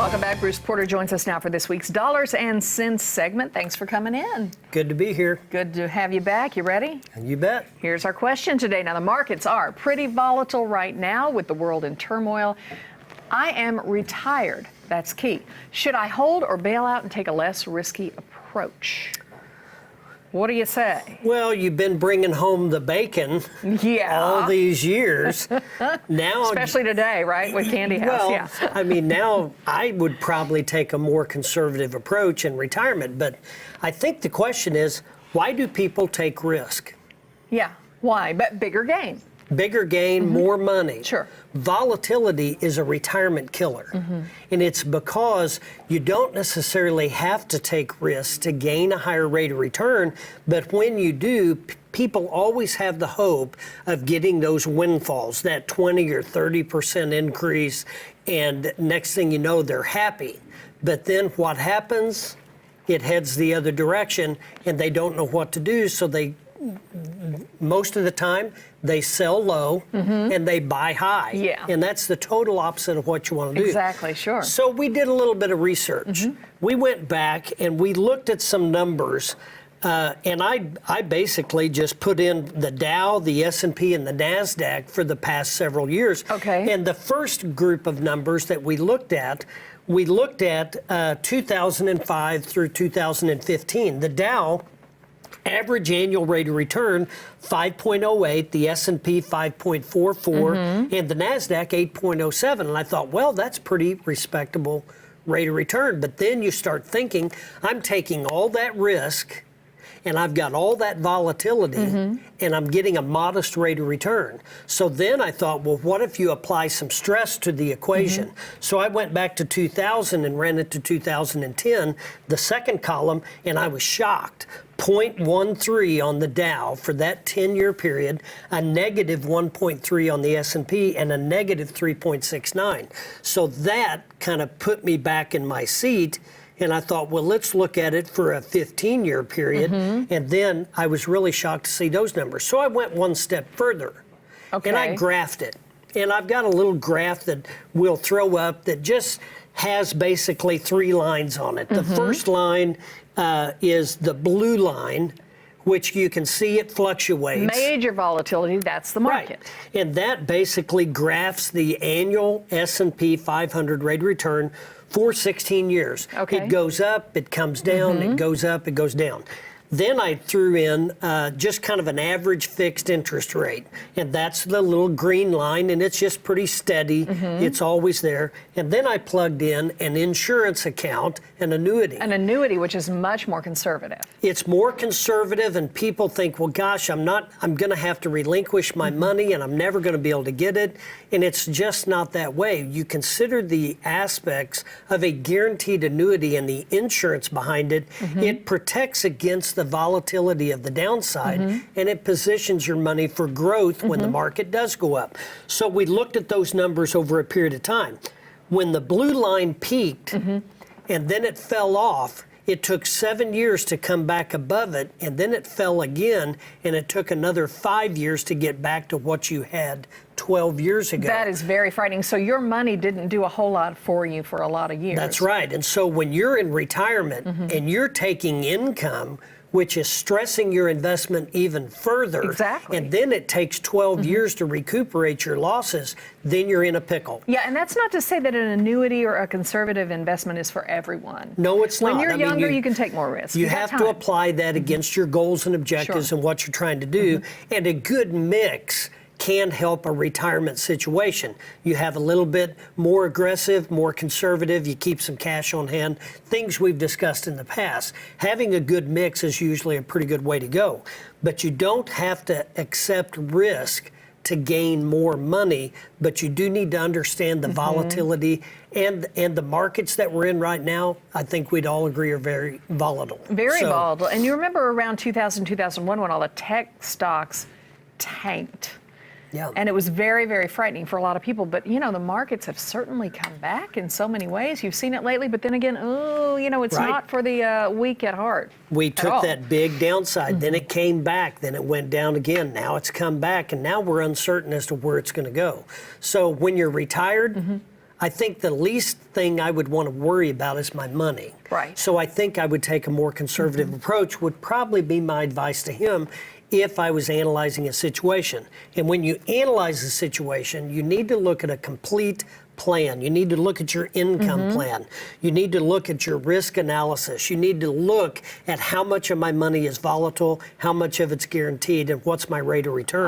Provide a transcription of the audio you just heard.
Welcome back. Bruce Porter joins us now for this week's Dollars and Cents segment. Thanks for coming in. Good to be here. Good to have you back. You ready? You bet. Here's our question today. Now, the markets are pretty volatile right now with the world in turmoil. I am retired. That's key. Should I hold or bail out and take a less risky approach? What do you say? Well, you've been bringing home the bacon all these years. Now, especially today, right, with Candy House. Well, yeah. I mean, now I would probably take a more conservative approach in retirement. But I think the question is, why do people take risk? Yeah, why? But bigger gain. Bigger gain, more money. Sure. Volatility is a retirement killer. And it's because you don't necessarily have to take risks to gain a higher rate of return, but when you do, people always have the hope of getting those windfalls, that 20 or 30% increase, and next thing you know, they're happy. But then what happens? It heads the other direction, and they don't know what to do, so most of the time, they sell low and they buy high. Yeah. And that's the total opposite of what you want to do. Exactly, sure. So we did a little bit of research. We went back and we looked at some numbers. And I basically just put in the Dow, the S&P, and the NASDAQ for the past several years. Okay. And the first group of numbers that we looked at 2005 through 2015. The Dow average annual rate of return 5.08, the S&P 5.44, and the NASDAQ 8.07. And I thought, well, that's pretty respectable rate of return. But then you start thinking, I'm taking all that risk and I've got all that volatility and I'm getting a modest rate of return. So then I thought, well, what if you apply some stress to the equation? So I went back to 2000 and ran it to 2010, the second column, and I was shocked. 0.13 on the Dow for that 10-year period, a negative 1.3 on the S&P, and a negative 3.69. So that kind of put me back in my seat. And I thought, well, let's look at it for a 15-year period. And then I was really shocked to see those numbers. So I went one step further. Okay. And I graphed it. And I've got a little graph that we'll throw up that just has basically 3 lines on it. The first line is the blue line, which you can see it fluctuates. Major volatility, that's the market. Right. And that basically graphs the annual S&P 500 rate of return for 16 years. Okay. It goes up, it comes down, it goes up, it goes down. Then I threw in just kind of an average fixed interest rate. And that's the little green line, and it's just pretty steady. It's always there. And then I plugged in an insurance account, an annuity. An annuity, which is much more conservative. It's more conservative, and people think, well, gosh, I'm going to have to relinquish my money, and I'm never going to be able to get it. And it's just not that way. You consider the aspects of a guaranteed annuity and the insurance behind it. It protects against the volatility of the downside, and it positions your money for growth when the market does go up. So we looked at those numbers over a period of time. When the blue line peaked and then it fell off, it took 7 years to come back above it, and then it fell again, and it took another 5 years to get back to what you had 12 years ago. That is very frightening. So your money didn't do a whole lot for you for a lot of years. That's right. And so when you're in retirement and you're taking income, which is stressing your investment even further. Exactly. And then it takes 12 years to recuperate your losses, then you're in a pickle. Yeah, and that's not to say that an annuity or a conservative investment is for everyone. No, it's not. When you're younger, you can take more risks. You have to apply that against your goals and objectives and what you're trying to do. And a good mix can help a retirement situation. You have a little bit more aggressive, more conservative, you keep some cash on hand, things we've discussed in the past. Having a good mix is usually a pretty good way to go. But you don't have to accept risk to gain more money, but you do need to understand the volatility and the markets that we're in right now. I think we'd all agree are very volatile. Very volatile. And you remember around 2000, 2001 when all the tech stocks tanked. Yeah. And it was very, very frightening for a lot of people. But, you know, the markets have certainly come back in so many ways. You've seen it lately, but then again, it's not for the weak at heart. We took that big downside, then it came back, then it went down again. Now it's come back, and now we're uncertain as to where it's going to go. So when you're retired, I think the least thing I would want to worry about is my money. Right. So I think I would take a more conservative approach, would probably be my advice to him if I was analyzing a situation. And when you analyze the situation, you need to look at a complete plan. You need to look at your income plan. You need to look at your risk analysis. You need to look at how much of my money is volatile, how much of it's guaranteed, and what's my rate of return.